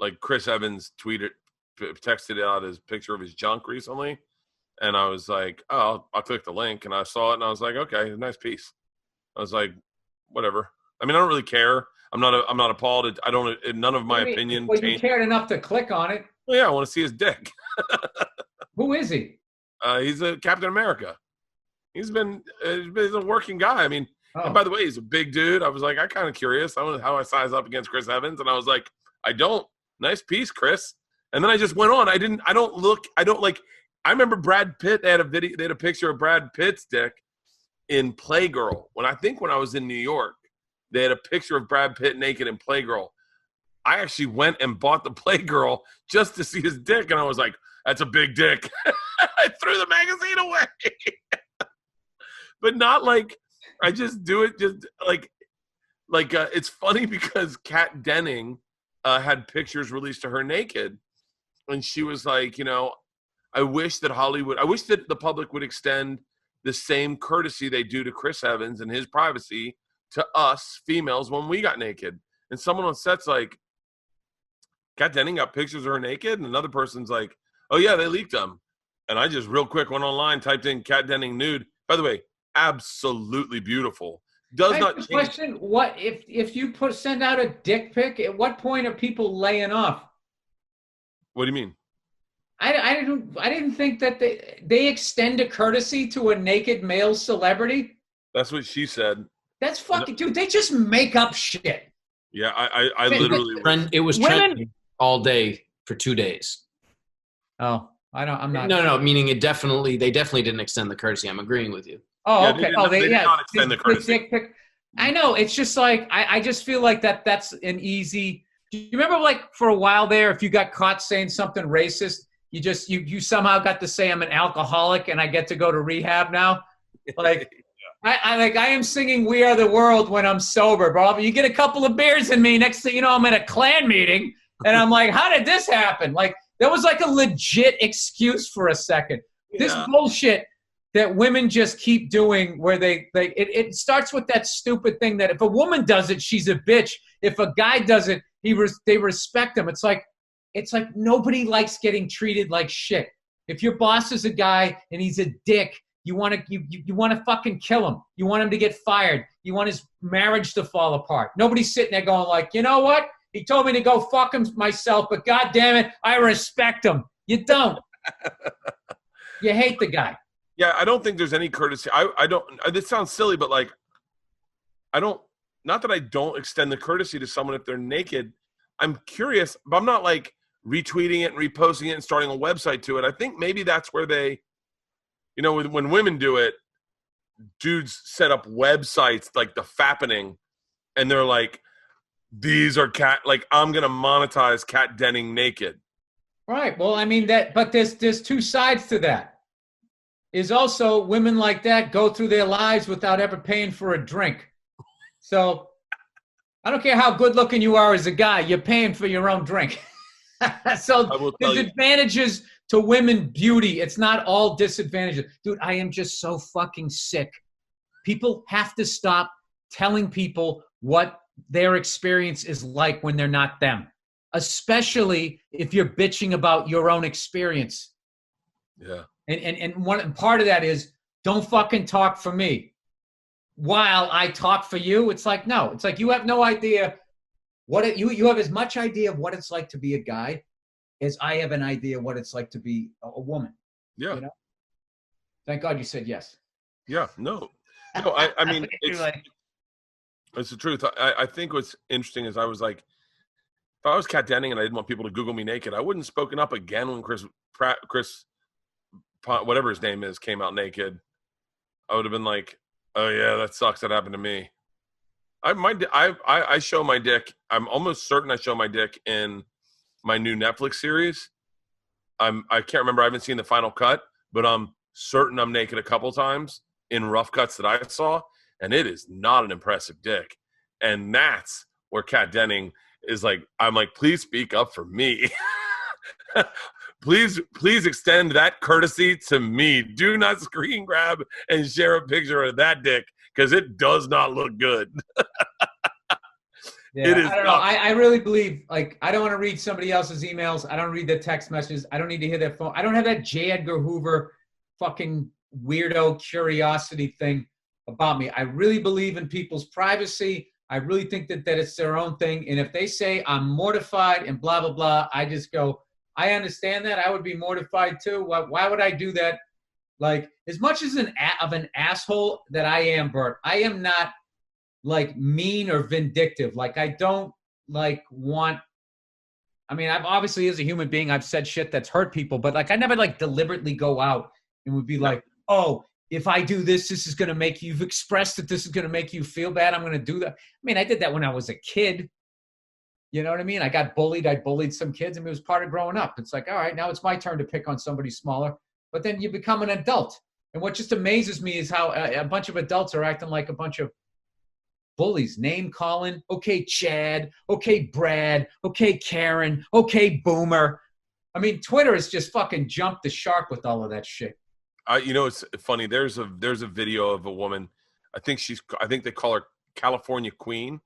like Chris Evans texted out his picture of his junk recently. And I was like, oh, I'll click the link. And I saw it and I was like, okay, nice piece. I was like, whatever. I mean, I don't really care. I'm not appalled. None of my opinion. Well, you cared enough to click on it. Well, yeah, I want to see his dick. Who is he? He's a Captain America. He's a working guy. I mean, and by the way, he's a big dude. I was like, I'm kind of curious. I don't know how I size up against Chris Evans. And I was like, I don't. Nice piece, Chris. And then I just went on. I remember Brad Pitt. They had a picture of Brad Pitt's dick in Playgirl. When I was in New York, they had a picture of Brad Pitt naked in Playgirl. I actually went and bought the Playgirl just to see his dick. And I was like, that's a big dick. I threw the magazine away. But not like, I just do it just like it's funny because Kat Denning had pictures released to her naked. And she was like, I wish that the public would extend the same courtesy they do to Chris Evans and his privacy to us females when we got naked. And someone on set's like, Kat Denning got pictures of her naked? And another person's like, oh yeah, they leaked them. And I just real quick went online, typed in Kat Denning nude. By the way, absolutely beautiful. Does not change. Question: what if you send out a dick pic? At what point are people laying off? What do you mean? I didn't think that they extend a courtesy to a naked male celebrity. That's what she said. That's fucking dude. They just make up shit. Yeah, I literally. It was trending all day for 2 days. Oh, I'm not. No. Meaning they definitely didn't extend the courtesy. I'm agreeing with you. Oh, okay. They did not extend the courtesy. I know. It's just like I just feel like that's an easy. Do you remember like for a while there, if you got caught saying something racist, you somehow got to say I'm an alcoholic and I get to go to rehab now? Like I am singing "We Are the World" when I'm sober, bro. You get a couple of beers in me, next thing you know, I'm at a Klan meeting and I'm like, how did this happen? Like that was like a legit excuse for a second. Yeah. This bullshit that women just keep doing where it starts with that stupid thing that if a woman does it, she's a bitch. If a guy does it, they respect him. It's like nobody likes getting treated like shit. If your boss is a guy and he's a dick, you want to fucking kill him. You want him to get fired. You want his marriage to fall apart. Nobody's sitting there going like, you know what? He told me to go fuck him myself, but God damn it, I respect him. You don't. You hate the guy. Yeah, I don't think there's any courtesy. I don't. This sounds silly, but like, I don't. Not that I don't extend the courtesy to someone if they're naked. I'm curious, but I'm not like retweeting it and reposting it and starting a website to it. I think maybe that's where they, when women do it, dudes set up websites like the Fappening, and they're like, these are I'm gonna monetize Kat Denning naked. Right. Well, I mean but there's two sides to that. Is also women like that go through their lives without ever paying for a drink. So I don't care how good looking you are as a guy, you're paying for your own drink. So there's advantages to women beauty. It's not all disadvantages. Dude, I am just so fucking sick. People have to stop telling people what their experience is like when they're not them. Especially if you're bitching about your own experience. Yeah. And part of that is don't fucking talk for me while I talk for you. It's like, no, it's like you have no idea you have as much idea of what it's like to be a guy as I have an idea of what it's like to be a woman. Yeah. Thank God you said yes. Yeah. No, I mean, it's the truth. I think what's interesting is I was like, if I was Kat Denning and I didn't want people to Google me naked, I wouldn't have spoken up again when Chris whatever his name is, came out naked. I would have been like, oh yeah, that sucks. That happened to me. I show my dick. I'm almost certain I show my dick in my new Netflix series. I can't remember. I haven't seen the final cut, but I'm certain I'm naked a couple times in rough cuts that I saw, and it is not an impressive dick. And that's where Kat Denning is like, I'm like, please speak up for me. Please extend that courtesy to me. Do not screen grab and share a picture of that dick because it does not look good. Yeah, It is I don't know. I really believe, like, I don't want to read somebody else's emails. I don't read their text messages. I don't need to hear their phone. I don't have that J. Edgar Hoover fucking weirdo curiosity thing about me. I really believe in people's privacy. I really think that it's their own thing. And if they say I'm mortified and blah, blah, blah, I just go, I understand that. I would be mortified too. Why would I do that? Like, as much as an asshole that I am, Bert, I am not like mean or vindictive. Like, I don't like I mean, I've obviously as a human being, I've said shit that's hurt people, but like, I never like deliberately go out and would be like, oh, if I do this, this is going to make you've expressed that this is going to make you feel bad. I'm going to do that. I mean, I did that when I was a kid. You know what I mean? I got bullied. I bullied some kids. I mean, it was part of growing up. It's like, all right, now it's my turn to pick on somebody smaller. But then you become an adult. And what just amazes me is how a bunch of adults are acting like a bunch of bullies. Name calling. Okay, Chad. Okay, Brad. Okay, Karen. Okay, Boomer. I mean, Twitter has just fucking jumped the shark with all of that shit. You know, it's funny. There's a video of a woman. I think they call her California Queen.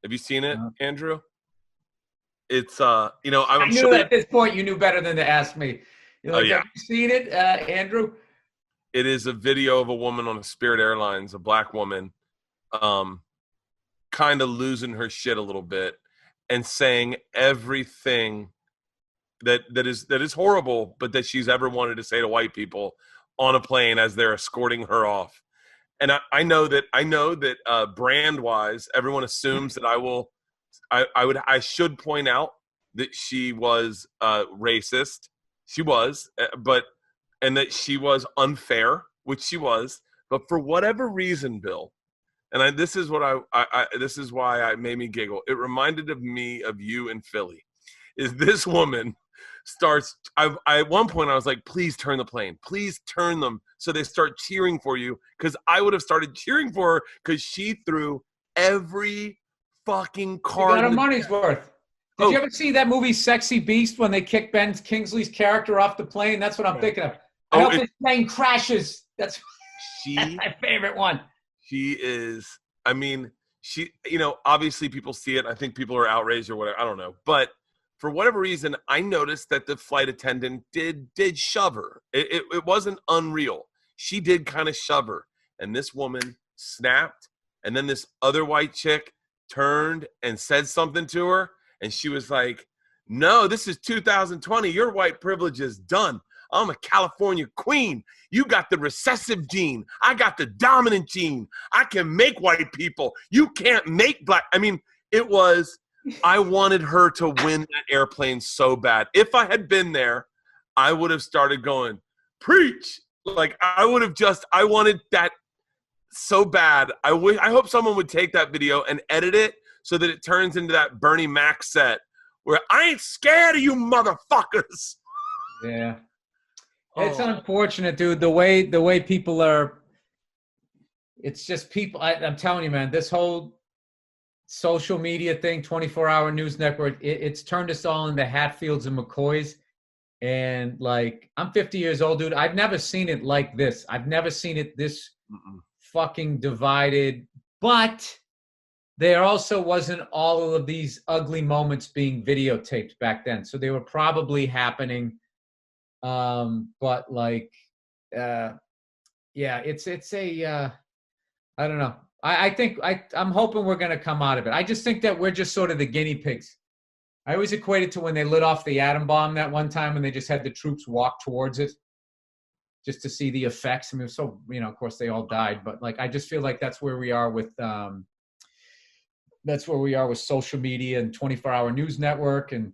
Have you seen it, Andrew? It's you know, I knew sure at this point you knew better than to ask me. You're like, have you seen it, Andrew? It is a video of a woman on a Spirit Airlines, a black woman, kind of losing her shit a little bit and saying everything that is horrible, but that she's ever wanted to say to white people on a plane as they're escorting her off. And I know that brand wise, everyone assumes that I should point out that she was racist. She was, and that she was unfair, which she was. But for whatever reason, Bill, and this is what this is why it made me giggle. It reminded me of you in Philly. Is this woman starts? At one point I was like, please turn the plane, please turn them, so they start cheering for you. Because I would have started cheering for her because she threw every fucking card. You got her money's worth. Did you ever see that movie Sexy Beast when they kick Ben Kingsley's character off the plane? That's what I'm thinking of. I hope this plane crashes. That's my favorite one. She is, I mean, you know, obviously people see it. I think people are outraged or whatever. I don't know. But for whatever reason, I noticed that the flight attendant did shove her. It wasn't unreal. She did kind of shove her. And this woman snapped. And then this other white chick turned and said something to her. And she was like, no, this is 2020. Your white privilege is done. I'm a California queen. You got the recessive gene. I got the dominant gene. I can make white people. You can't make black. I mean, I wanted her to win that airplane so bad. If I had been there, I would have started going, preach. Like, I wanted that so bad. I hope someone would take that video and edit it so that it turns into that Bernie Mac set where I ain't scared of you motherfuckers. Yeah. It's unfortunate, dude. The way people are, it's just people. I'm telling you, man, this whole social media thing, 24-hour news network, it's turned us all into Hatfields and McCoys. And like, I'm 50 years old, dude. I've never seen it like this. I've never seen it this fucking divided. But there also wasn't all of these ugly moments being videotaped back then. So they were probably happening. But like, yeah, it's I don't know. I think I'm hoping we're going to come out of it. I just think that we're just sort of the guinea pigs. I always equate it to when they lit off the atom bomb that one time and they just had the troops walk towards it just to see the effects. I mean, so, you know, of course they all died, but like, I just feel like that's where we are with social media and 24-hour news network and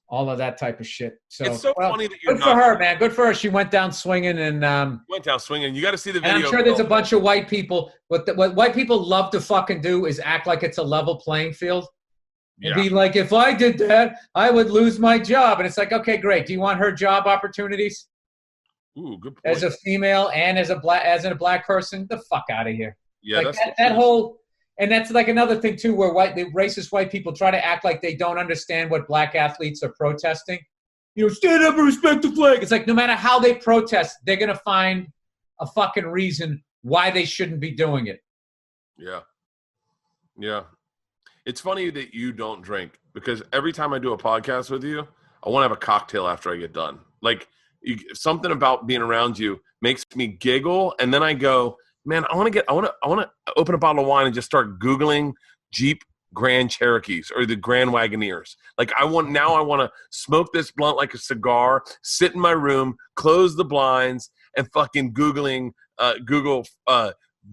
all of that type of shit. So it's so funny that you're good for her, man. Good for her. She went down swinging and went down swinging. You got to see the video. And I'm sure there's a bunch of white people. What white people love to fucking do is act like it's a level playing field and be like, if I did that, I would lose my job. And it's like, okay, great. Do you want her job opportunities? Ooh, good point. As a female and as a black person, the fuck out of here. Yeah, like that whole. And that's like another thing, too, where the racist white people try to act like they don't understand what black athletes are protesting. You know, stand up and respect the flag. It's like no matter how they protest, they're going to find a fucking reason why they shouldn't be doing it. Yeah. Yeah. It's funny that you don't drink because every time I do a podcast with you, I want to have a cocktail after I get done. Like something about being around you makes me giggle, and then I go, man, I want to open a bottle of wine and just start Googling Jeep Grand Cherokees or the Grand Wagoneers. Like I want to smoke this blunt like a cigar, sit in my room, close the blinds, and fucking Google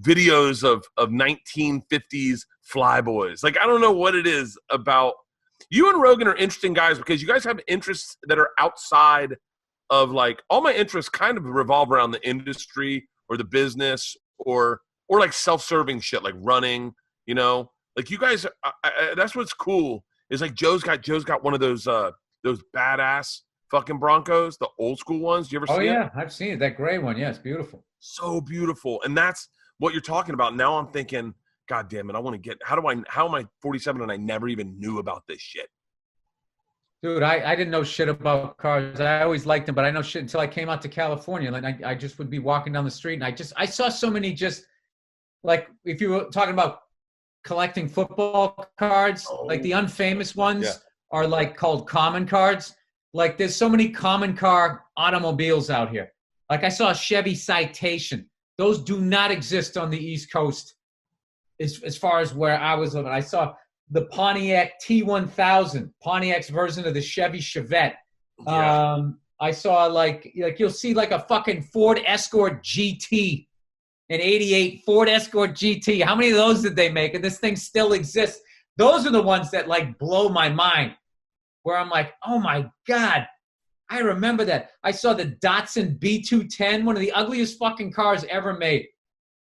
videos of 1950s flyboys. Like I don't know what it is about you and Rogan are interesting guys because you guys have interests that are outside of like all my interests kind of revolve around the industry or the business or like self-serving shit like running, you know. Like you guys, that's what's cool is like Joe's got one of those badass fucking Broncos, the old school ones. You ever see it? Oh yeah, I've seen it. That gray one, yeah, it's beautiful. So beautiful, and that's what you're talking about. Now I'm thinking, God damn it, I want to get. How am I 47 and I never even knew about this shit? Dude, I didn't know shit about cars. I always liked them, but I know shit until I came out to California. Like I just would be walking down the street, and I saw so many just like if you were talking about collecting football cards, like the unfamous ones are like called common cards. Like there's so many common car automobiles out here. Like I saw a Chevy Citation. Those do not exist on the East Coast as far as where I was living. I saw the Pontiac T1000, Pontiac's version of the Chevy Chevette. Yeah. I saw like you'll see like a fucking Ford Escort GT, an 88 Ford Escort GT. How many of those did they make? And this thing still exists. Those are the ones that like blow my mind where I'm like, oh my God, I remember that. I saw the Datsun B210, one of the ugliest fucking cars ever made.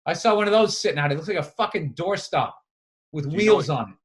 I saw one of those sitting out. It looks like a fucking doorstop with wheels on it.